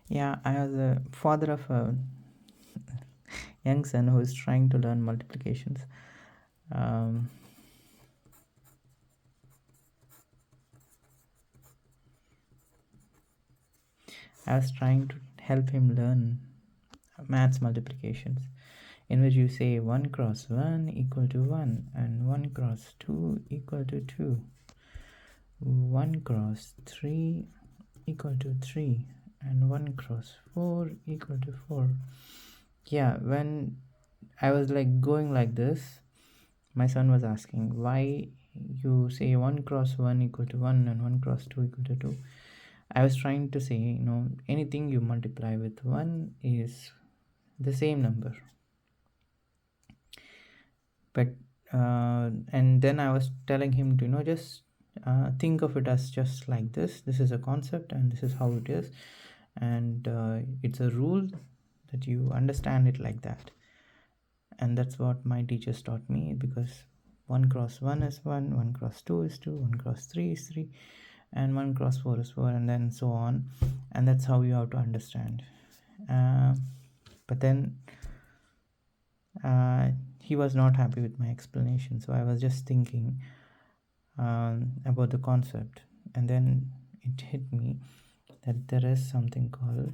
Yeah, I was a father of a young son who is trying to learn multiplications. Um, I was trying to help him learn maths multiplications, in which you say 1 cross 1 equal to 1 and 1 cross 2 equal to 2, 1 cross 3 equal to 3, and 1 cross 4 equal to 4. Yeah, when I was like going like this, my son was asking why you say 1 cross 1 equal to 1 and 1 cross 2 equal to 2. I was trying to say, anything you multiply with 1 is the same number. But and then I was telling him to just think of it as just like this is a concept and this is how it is, and it's a rule that you understand it like that. And that's what my teachers taught me, because 1 cross 1 is 1, 1 cross 2 is 2, 1 cross 3 is 3, and 1 cross 4 is 4, and then so on. And that's how you have to understand. But then he was not happy with my explanation, so I was just thinking about the concept, and then it hit me that there is something called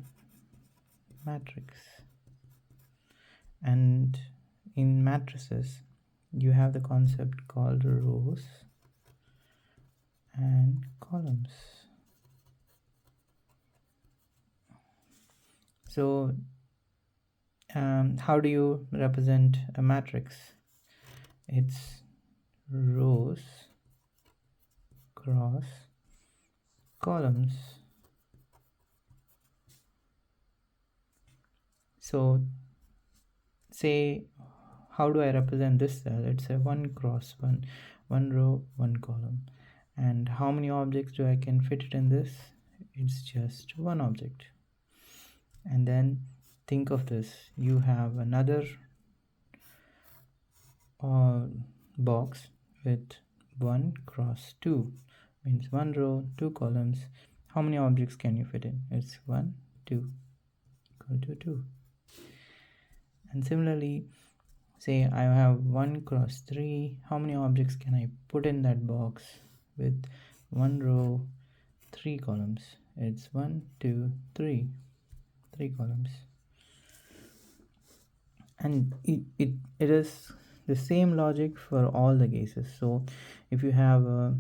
matrix. And in matrices you have the concept called rows and columns. So how do you represent a matrix? It's rows cross columns. So say, how do I represent this cell? It's a 1 cross 1, 1 row, 1 column. And how many objects do I can fit it in this? It's just one object. And then think of this, you have another box with 1 cross 2, means 1 row, 2 columns. How many objects can you fit in? It's 1, 2, equal to 2. And similarly, say I have 1 cross 3, how many objects can I put in that box with 1 row, 3 columns? It's 1, 2, 3, 3 columns. And it is the same logic for all the cases. So if you have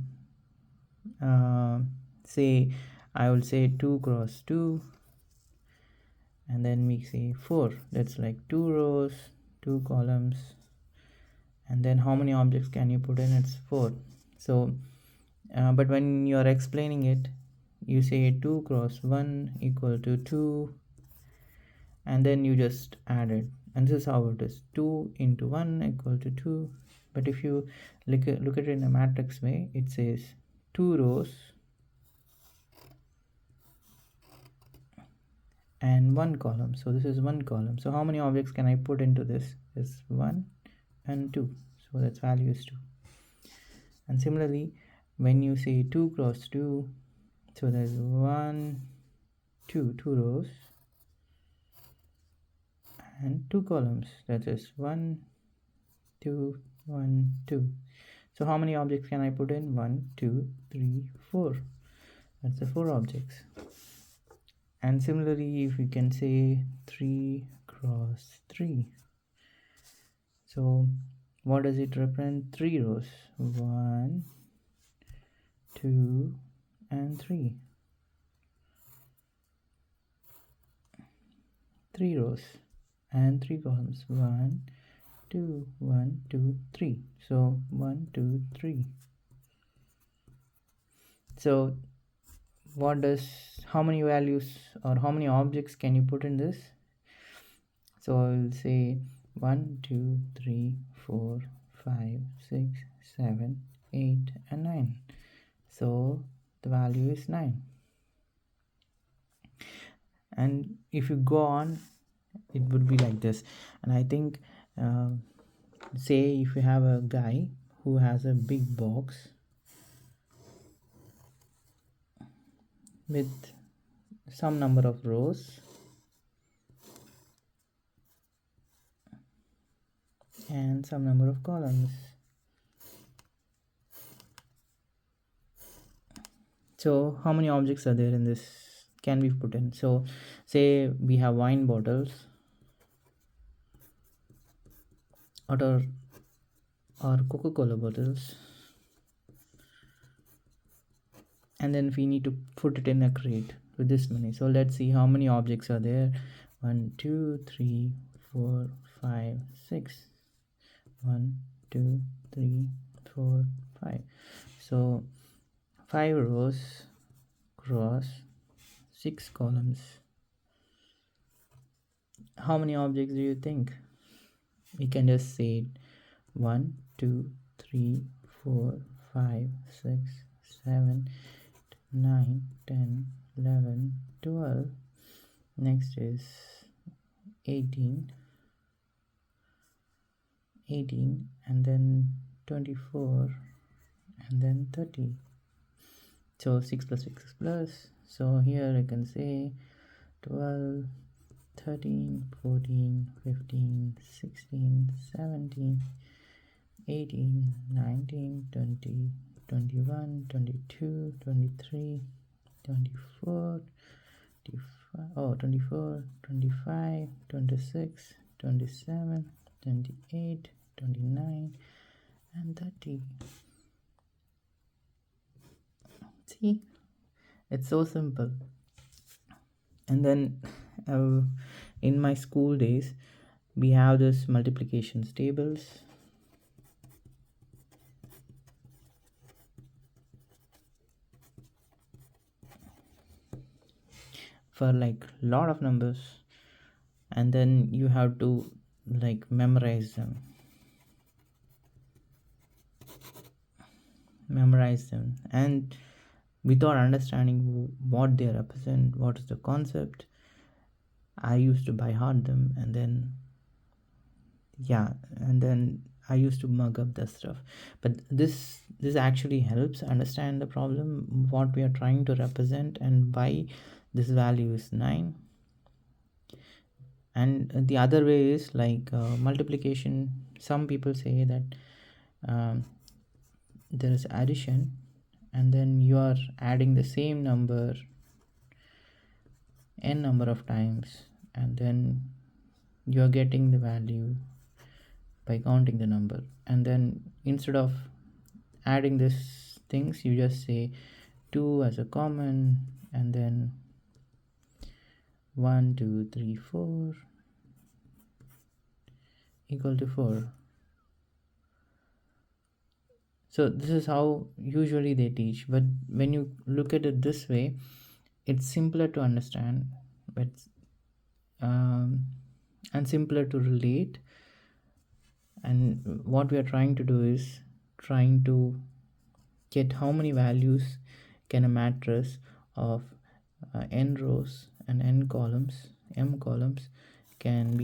say, I will say 2 cross 2, and then we say 4, that's like 2 rows, 2 columns, and then how many objects can you put in? It's 4. So but when you are explaining it, you say 2 cross 1 equal to 2, and then you just add it, and this is how it is, 2 into 1 equal to 2. But if you look at it in a matrix way, it says 2 rows and 1 column. So this is 1 column. So how many objects can I put into this? Is 1 and 2. So that's value is 2. And similarly, when you say 2 cross 2, so there's 1, 2 rows and 2 columns. That is 1, 2, 1, 2. So how many objects can I put in? 1, 2, 3, 4. That's the 4 objects. And similarly, if you can say 3 cross 3, so what does it represent? 3 rows, 1, 2, and 3. 3 rows and 3 columns, 1, 2, 1, 2, 3. So 1, 2, 3. So how many values or how many objects can you put in this? So I will say 1, 2, 3, 4, 5, 6, 7, 8, and 9. So the value is 9. And if you go on, it would be like this. And I think say if you have a guy who has a big box with some number of rows and some number of columns. So how many objects are there in this can be put in? So say we have wine bottles or Coca-Cola bottles, and then we need to put it in a crate with this many. So let's see how many objects are there. 1 2 3 4 5 6. 1 2 3 4 5. So 5 rows cross 6 columns. How many objects do you think? We can just say 1 2 3 4 5 6 7 9 10 11 12. Next is 18, and then 24, and then 30. So 6 plus 6 plus. So here I can say 12, 13, 14, 15, 16, 17, 18, 19, 20, 21, 22, 23, 24, 24, 25, 26, 27, 28, 29, and 30. See, it's so simple. And then in my school days, we have this multiplications tables. For like lot of numbers, and then you have to like memorize them and without understanding what they represent, what is the concept, I used to by heart them, and then I used to mug up the stuff. But this actually helps understand the problem, what we are trying to represent, and why this value is 9. And the other way is like multiplication. Some people say that there is addition, and then you are adding the same number n number of times, and then you are getting the value by counting the number. And then instead of adding these things, you just say 2 as a common, and then 1 2 3 4 equal to 4. So this is how usually they teach, but when you look at it this way, it's simpler to understand, but and simpler to relate. And what we are trying to do is trying to get how many values can a matrix of n rows and m columns can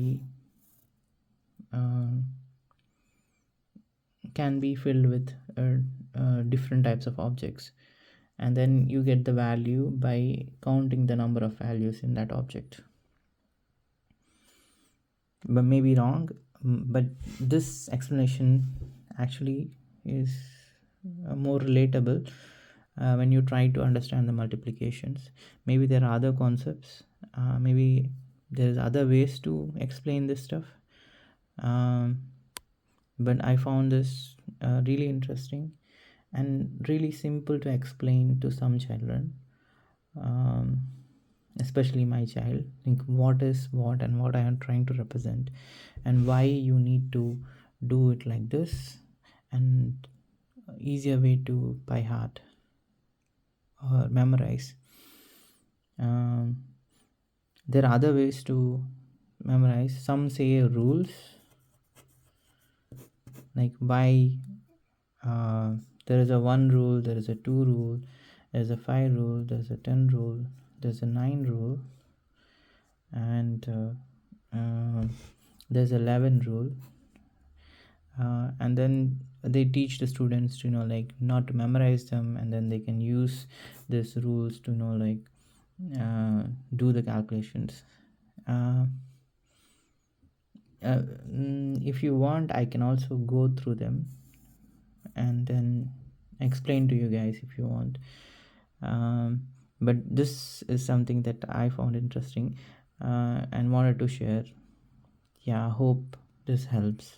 be filled with different types of objects, and then you get the value by counting the number of values in that object. But maybe wrong, but this explanation actually is more relatable when you try to understand the multiplications. Maybe there are other concepts, maybe there's other ways to explain this stuff, but I found this really interesting and really simple to explain to some children, especially my child. Think what is what and what I am trying to represent, and why you need to do it like this, and easier way to by heart or memorize. There are other ways to memorize. Some say rules, like why there is a 1 rule, there is a 2 rule, there's a 5 rule, there's a 10 rule, there's a 9 rule, and there's 11 rule. And then they teach the students to like not to memorize them, and then they can use these rules to like do the calculations. uh, if you want, I can also go through them and then explain to you guys if you want. But this is something that I found interesting and wanted to share. Yeah, hope this helps.